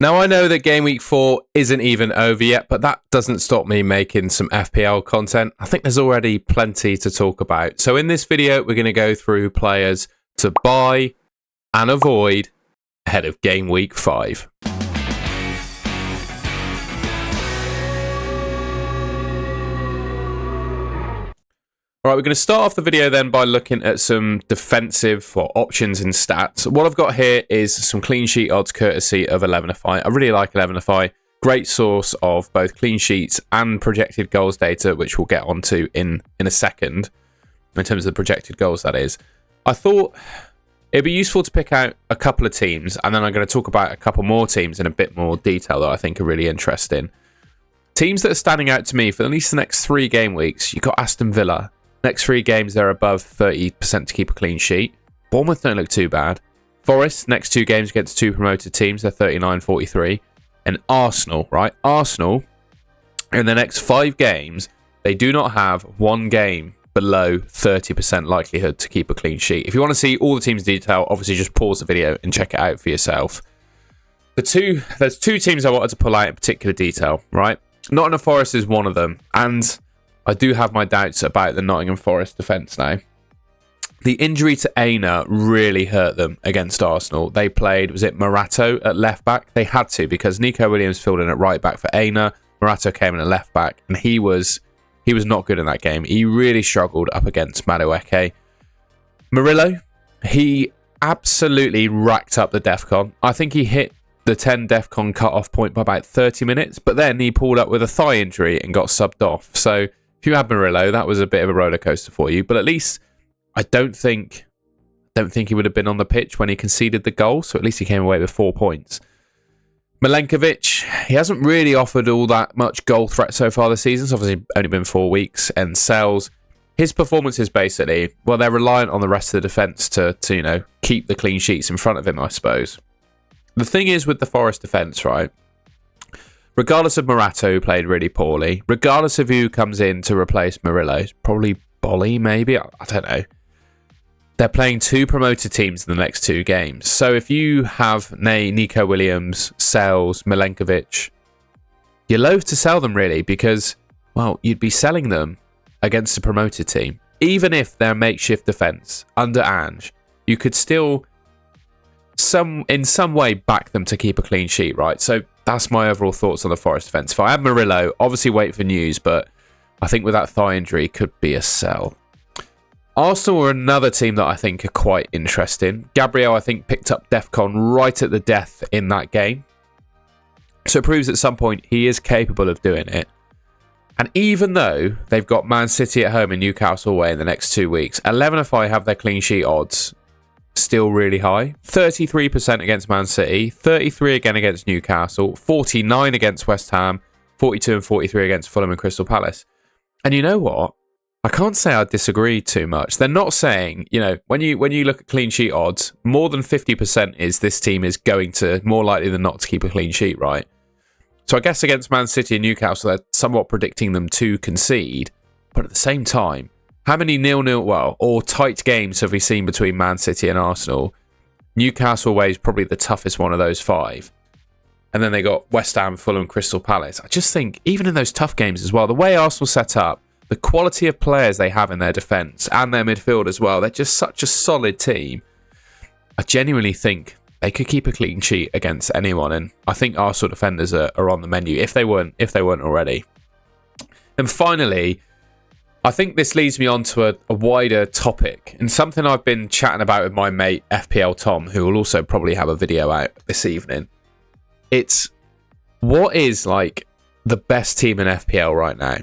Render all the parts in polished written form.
Now, I know that Game Week 4 isn't even over yet, but that doesn't stop me making some FPL content. I think there's already plenty to talk about. So in this video, we're going to go through players to buy and avoid ahead of Game Week 5. All right, we're going to start off the video then by looking at some defensive options and stats. What I've got here is some clean sheet odds courtesy of Elevenify. I really like Elevenify. Great source of both clean sheets and projected goals data, which we'll get onto in a second, in terms of the projected goals, that is. I thought it'd be useful to pick out a couple of teams, and then I'm going to talk about a couple more teams in a bit more detail that I think are really interesting. Teams that are standing out to me for at least the next 3 game weeks. You've got Aston Villa. Next 3 games, they're above 30% to keep a clean sheet. Bournemouth don't look too bad. Forest, next 2 games against 2 promoted teams, they're 39-43. And Arsenal, right? Arsenal, in the next 5 games, they do not have 1 game below 30% likelihood to keep a clean sheet. If you want to see all the teams' detail, obviously just pause the video and check it out for yourself. There's 2 teams I wanted to pull out in particular detail, right? Nottingham Forest is one of them, and I do have my doubts about the Nottingham Forest defence now. The injury to Aina really hurt them against Arsenal. They played, was it Morato at left back? They had to, because Nico Williams filled in at right back for Aina. Morato came in at left back, and he was not good in that game. He really struggled up against Madueke. Murillo, he absolutely racked up the DEFCON. I think he hit the 10 DEFCON cut-off point by about 30 minutes, but then he pulled up with a thigh injury and got subbed off. So if you had Murillo, that was a bit of a roller coaster for you. But at least I don't think he would have been on the pitch when he conceded the goal. So at least he came away with 4 points. Milenkovic, he hasn't really offered all that much goal threat so far this season. It's obviously only been 4 weeks. And Sells, his performance is basically, well, they're reliant on the rest of the defence to keep the clean sheets in front of him, I suppose. The thing is with the Forest defence, right? Regardless of Morato, who played really poorly, regardless of who comes in to replace Murillo, probably Bolly, maybe, I don't know. They're playing 2 promoted teams in the next 2 games. So if you have Nico Williams, Sells, Milenkovic, you're loath to sell them really because, well, you'd be selling them against a promoted team. Even if they're makeshift defence under Ange, you could still in some way back them to keep a clean sheet, right? So that's my overall thoughts on the Forest defence. If I had Murillo, obviously wait for news, but I think with that thigh injury, could be a sell. Arsenal are another team that I think are quite interesting. Gabriel, I think, picked up DEFCON right at the death in that game. So it proves at some point he is capable of doing it. And even though they've got Man City at home and Newcastle away in the next 2 weeks, Elevenify have their clean sheet odds still really high. 33% against Man City, 33 again against Newcastle, 49 against West Ham, 42 and 43 against Fulham and Crystal Palace. And you know what? I can't say I disagree too much. They're not saying, when you look at clean sheet odds, more than 50% is this team is going to, more likely than not, to keep a clean sheet, right? So I guess against Man City and Newcastle, they're somewhat predicting them to concede. But at the same time, how many 0-0, or tight games have we seen between Man City and Arsenal? Newcastle away is probably the toughest one of those 5. And then they got West Ham, Fulham, Crystal Palace. I just think, even in those tough games as well, the way Arsenal set up, the quality of players they have in their defence and their midfield as well, they're just such a solid team. I genuinely think they could keep a clean sheet against anyone. And I think Arsenal defenders are on the menu, if they weren't already. And finally, I think this leads me on to a wider topic and something I've been chatting about with my mate FPL Tom, who will also probably have a video out this evening. It's what is the best team in FPL right now?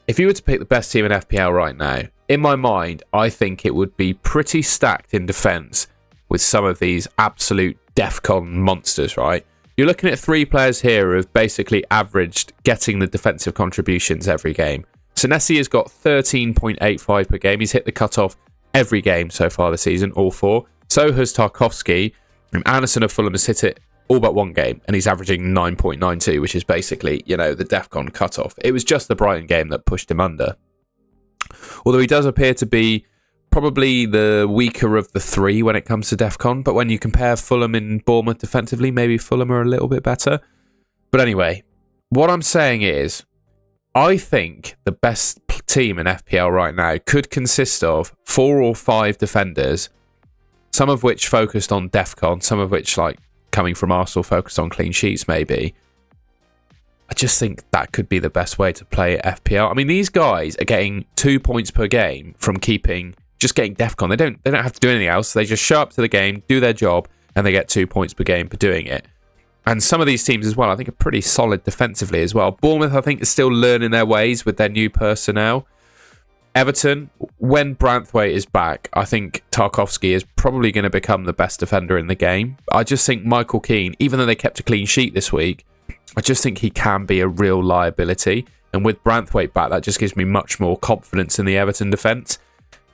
If you were to pick the best team in FPL right now, in my mind, I think it would be pretty stacked in defence with some of these absolute DEFCON monsters, right? You're looking at 3 players here who have basically averaged getting the defensive contributions every game. Senesi has got 13.85 per game. He's hit the cutoff every game so far this season, all 4. So has Tarkowski. And Anderson of Fulham has hit it all but 1 game, and he's averaging 9.92, which is basically, the DEFCON cutoff. It was just the Brighton game that pushed him under. Although he does appear to be probably the weaker of the 3 when it comes to DEFCON, but when you compare Fulham and Bournemouth defensively, maybe Fulham are a little bit better. But anyway, what I'm saying is, I think the best team in FPL right now could consist of 4 or 5 defenders, some of which focused on DEFCON, some of which, like, coming from Arsenal, focused on clean sheets, maybe. I just think that could be the best way to play FPL. I mean, these guys are getting 2 points per game from just getting DEFCON. They don't have to do anything else. They just show up to the game, do their job, and they get 2 points per game for doing it. And some of these teams as well, I think, are pretty solid defensively as well. Bournemouth, I think, is still learning their ways with their new personnel. Everton, when Branthwaite is back, I think Tarkowski is probably going to become the best defender in the game. I just think Michael Keane, even though they kept a clean sheet this week, I just think he can be a real liability. And with Branthwaite back, that just gives me much more confidence in the Everton defence.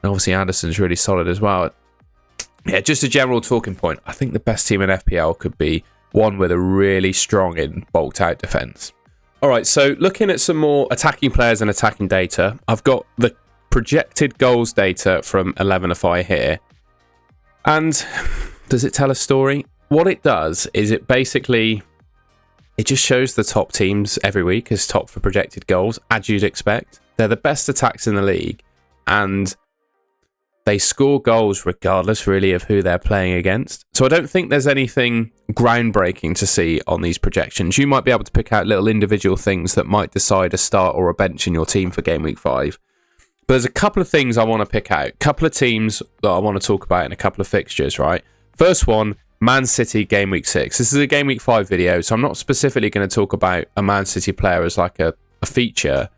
And obviously Anderson's really solid as well. Yeah, just a general talking point. I think the best team in FPL could be one with a really strong and bulked out defence. All right, so looking at some more attacking players and attacking data, I've got the projected goals data from Elevenify here. And does it tell a story? What it does is it just shows the top teams every week as top for projected goals, as you'd expect. They're the best attacks in the league, and they score goals regardless, really, of who they're playing against. So I don't think there's anything groundbreaking to see on these projections. You might be able to pick out little individual things that might decide a start or a bench in your team for Game Week 5. But there's a couple of things I want to pick out. A couple of teams that I want to talk about in a couple of fixtures, right? First one, Man City Game Week 6. This is a Game Week 5 video, so I'm not specifically going to talk about a Man City player as like a feature.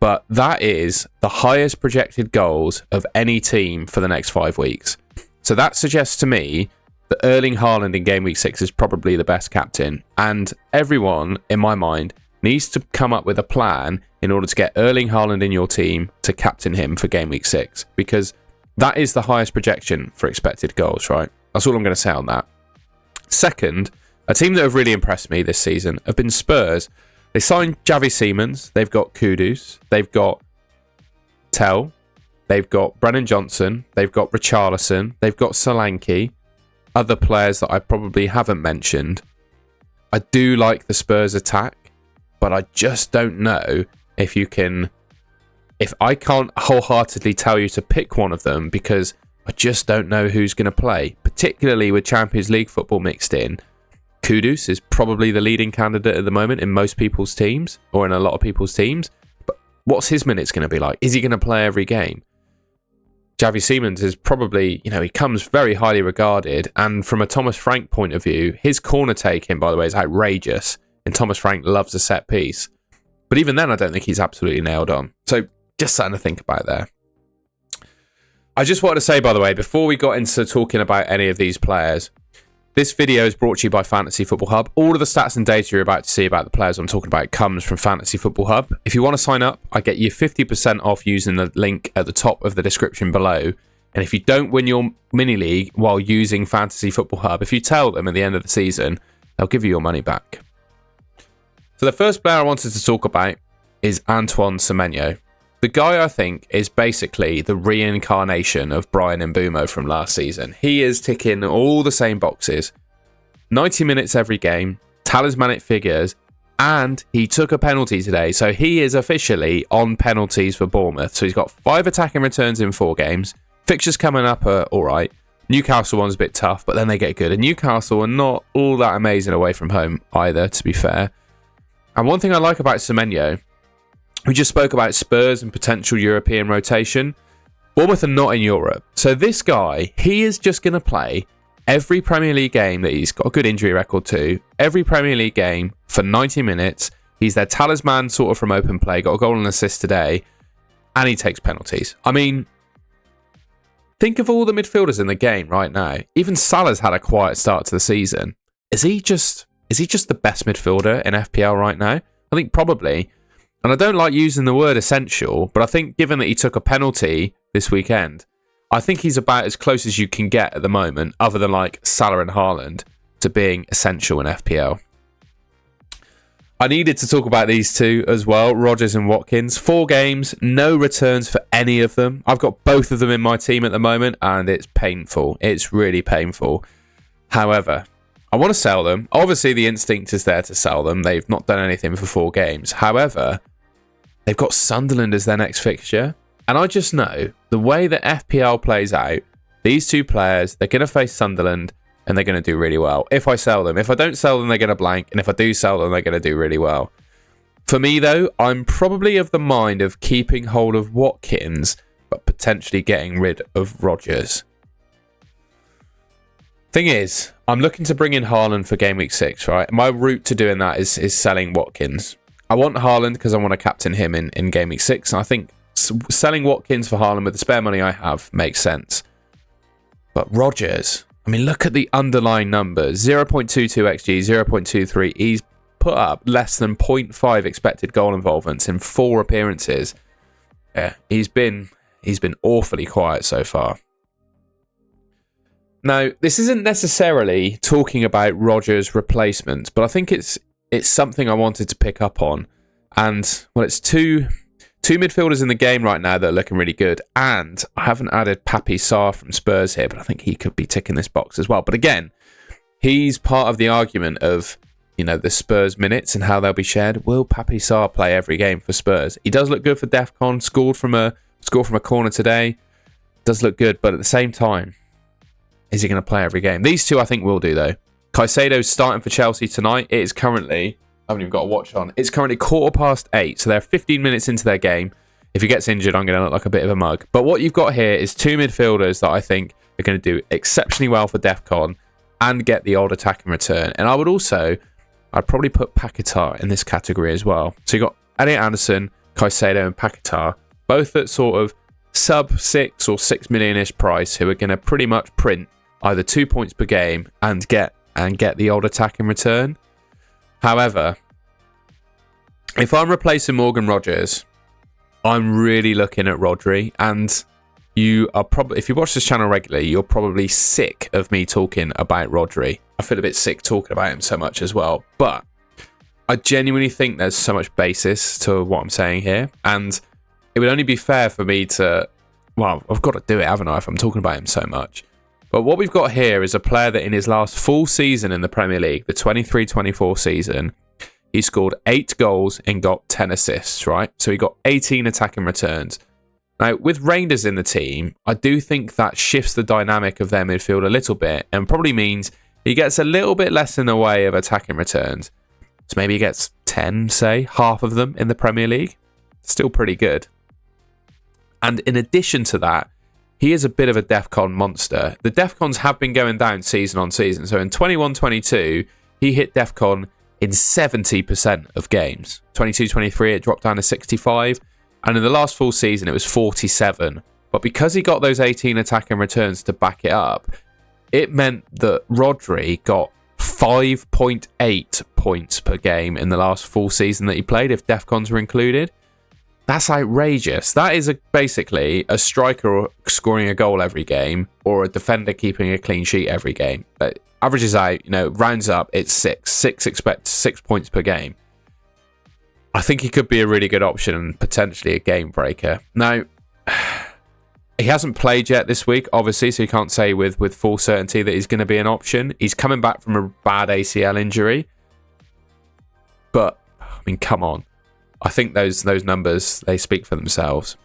But that is the highest projected goals of any team for the next 5 weeks. So that suggests to me that Erling Haaland in Game Week 6 is probably the best captain. And everyone, in my mind, needs to come up with a plan in order to get Erling Haaland in your team to captain him for Game Week 6. Because that is the highest projection for expected goals, right? That's all I'm going to say on that. Second, a team that have really impressed me this season have been Spurs. They signed Xavi Simons, they've got Kudus, they've got Tell, they've got Brennan Johnson, they've got Richarlison, they've got Solanke, other players that I probably haven't mentioned. I do like the Spurs attack, but I just don't know if I can't wholeheartedly tell you to pick one of them because I just don't know who's going to play, particularly with Champions League football mixed in. Kudus is probably the leading candidate at the moment in most people's teams, or in a lot of people's teams. But what's his minutes going to be like? Is he going to play every game? Xavi Simons is probably, he comes very highly regarded. And from a Thomas Frank point of view, his corner taking, by the way, is outrageous. And Thomas Frank loves a set piece. But even then, I don't think he's absolutely nailed on. So just something to think about there. I just wanted to say, by the way, before we got into talking about any of these players, this video is brought to you by Fantasy Football Hub. All of the stats and data you're about to see about the players I'm talking about comes from Fantasy Football Hub. If you want to sign up, I get you 50% off using the link at the top of the description below. And if you don't win your mini league while using Fantasy Football Hub, if you tell them at the end of the season, they'll give you your money back. So the first player I wanted to talk about is Antoine Semenyo. The guy, I think, is basically the reincarnation of Brian Mbeumo from last season. He is ticking all the same boxes. 90 minutes every game, talismanic figures, and he took a penalty today. So he is officially on penalties for Bournemouth. So he's got 5 attacking returns in 4 games. Fixtures coming up are all right. Newcastle one's a bit tough, but then they get good. And Newcastle are not all that amazing away from home either, to be fair. And one thing I like about Semenyo, we just spoke about Spurs and potential European rotation. Bournemouth are not in Europe. So this guy, he is just going to play every Premier League game that he's got a good injury record to. Every Premier League game for 90 minutes. He's their talisman sort of from open play. Got a goal and assist today. And he takes penalties. I mean, think of all the midfielders in the game right now. Even Salah's had a quiet start to the season. Is he just the best midfielder in FPL right now? I think probably. And I don't like using the word essential, but I think given that he took a penalty this weekend, I think he's about as close as you can get at the moment, other than like Salah and Haaland, to being essential in FPL. I needed to talk about these two as well, Rodgers and Watkins. 4 games, no returns for any of them. I've got both of them in my team at the moment, and it's painful. It's really painful. However, I want to sell them. Obviously, the instinct is there to sell them. They've not done anything for 4 games. However, they've got Sunderland as their next fixture. And I just know the way that FPL plays out, these 2 players, they're going to face Sunderland and they're going to do really well. If I sell them. If I don't sell them, they're going to blank. And if I do sell them, they're going to do really well. For me, though, I'm probably of the mind of keeping hold of Watkins, but potentially getting rid of Rodgers. Thing is, I'm looking to bring in Haaland for game week 6, right? My route to doing that is selling Watkins. I want Haaland because I want to captain him in game week 6. And I think selling Watkins for Haaland with the spare money I have makes sense. But Rodgers, I mean, look at the underlying numbers. 0.22 XG, 0.23. He's put up less than 0.5 expected goal involvements in 4 appearances. Yeah, he's been awfully quiet so far. Now, this isn't necessarily talking about Rodgers' replacements, but I think it's something I wanted to pick up on. And, well, it's two midfielders in the game right now that are looking really good. And I haven't added Papi Sarr from Spurs here, but I think he could be ticking this box as well. But again, he's part of the argument of, you know, the Spurs minutes and how they'll be shared. Will Papi Sarr play every game for Spurs? He does look good for DEFCON. Scored from a corner today. Does look good, but at the same time, is he going to play every game? These 2 I think will do, though. Caicedo's starting for Chelsea tonight. It is currently, I haven't even got a watch on. It's currently 8:15, so they're 15 minutes into their game. If he gets injured, I'm going to look like a bit of a mug. But what you've got here is 2 midfielders that I think are going to do exceptionally well for DEFCON and get the odd attack in return. And I'd probably put Paquetá in this category as well. So you've got Elliot Anderson, Caicedo and Paquetá, both at sort of sub 6 or 6 million-ish price, who are going to pretty much print either 2 points per game and get the odd attack in return. However, if I'm replacing Morgan Rodgers, I'm really looking at Rodri, and you are probably, if you watch this channel regularly, you're probably sick of me talking about Rodri. I feel a bit sick talking about him so much as well, but I genuinely think there's so much basis to what I'm saying here, and it would only be fair for me to, well, I've got to do it, haven't I, if I'm talking about him so much. But what we've got here is a player that in his last full season in the Premier League, the 23-24 season, he scored 8 goals and got 10 assists, right? So he got 18 attacking returns. Now, with Reinders in the team, I do think that shifts the dynamic of their midfield a little bit and probably means he gets a little bit less in the way of attacking returns. So maybe he gets 10, say, half of them in the Premier League. Still pretty good. And in addition to that, he is a bit of a DEFCON monster. The DEFCONs have been going down season on season. So in 21-22, he hit DEFCON in 70% of games. 22-23, it dropped down to 65. And in the last full season, it was 47. But because he got those 18 attacking returns to back it up, it meant that Rodri got 5.8 points per game in the last full season that he played, if DEFCONs were included. That's outrageous. That is basically a striker scoring a goal every game or a defender keeping a clean sheet every game. But averages out, rounds up, it's 6. Expect 6 points per game. I think he could be a really good option and potentially a game breaker. Now, he hasn't played yet this week, obviously, so you can't say with full certainty that he's going to be an option. He's coming back from a bad ACL injury. But, I mean, come on. I think those numbers, they speak for themselves.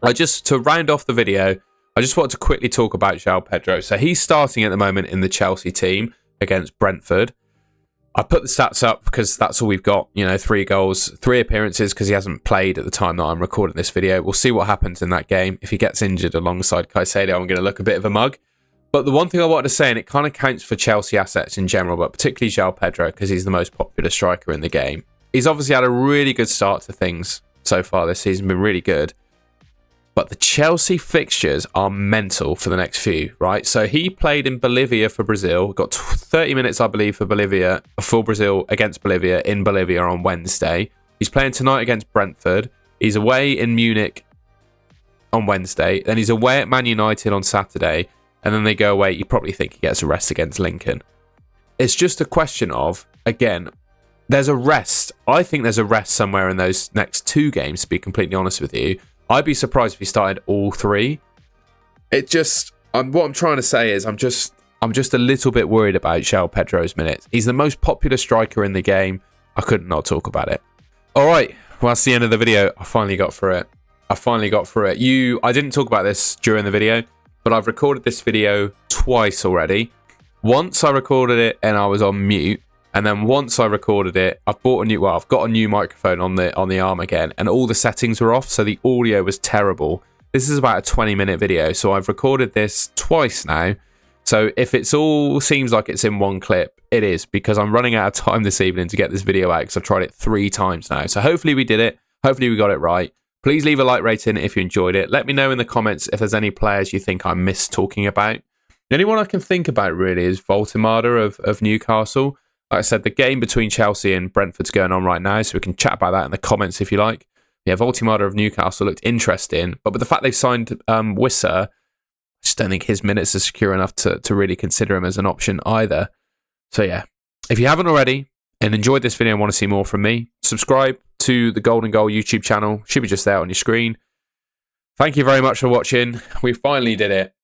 To round off the video, I just wanted to quickly talk about João Pedro. So he's starting at the moment in the Chelsea team against Brentford. I put the stats up because that's all we've got. 3 goals, 3 appearances, because he hasn't played at the time that I'm recording this video. We'll see what happens in that game. If he gets injured alongside Caicedo, I'm going to look a bit of a mug. But the one thing I wanted to say, and it kind of counts for Chelsea assets in general, but particularly João Pedro, because he's the most popular striker in the game. He's obviously had a really good start to things so far this season, been really good. But the Chelsea fixtures are mental for the next few, right? So he played in Bolivia for Brazil, got 30 minutes, I believe, for Brazil against Bolivia in Bolivia on Wednesday. He's playing tonight against Brentford. He's away in Munich on Wednesday. Then he's away at Man United on Saturday. And then they go away. You probably think he gets a rest against Lincoln. It's just a question of, again, there's a rest. I think there's a rest somewhere in those next 2 games, to be completely honest with you. I'd be surprised if he started all 3. What I'm trying to say is I'm I'm just a little bit worried about João Pedro's minutes. He's the most popular striker in the game. I could not talk about it. All right, well, that's the end of the video. I finally got through it. I didn't talk about this during the video, but I've recorded this video twice already. Once I recorded it and I was on mute, and then once I recorded it, I've got a new microphone on the arm again, and all the settings were off, so the audio was terrible. This is about a 20-minute video, so I've recorded this twice now. So if it's all seems like it's in one clip, it is, because I'm running out of time this evening to get this video out because I've tried it 3 times now. So hopefully we did it. Hopefully we got it right. Please leave a like rating if you enjoyed it. Let me know in the comments if there's any players you think I missed talking about. The only one I can think about really is Voltemada of Newcastle. Like I said, the game between Chelsea and Brentford's going on right now, so we can chat about that in the comments if you like. Yeah, Voltemada of Newcastle looked interesting, but with the fact they've signed Wissa, I just don't think his minutes are secure enough to really consider him as an option either. So yeah, if you haven't already and enjoyed this video and want to see more from me, subscribe to the Golden Goal YouTube channel. Should be just there on your screen. Thank you very much for watching. We finally did it.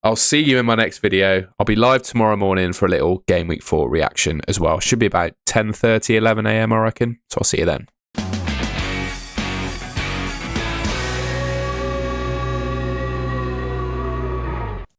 I'll see you in my next video. I'll be live tomorrow morning for a little Game Week 4 reaction as well. Should be about 10:30, 11 a.m. I reckon. So I'll see you then.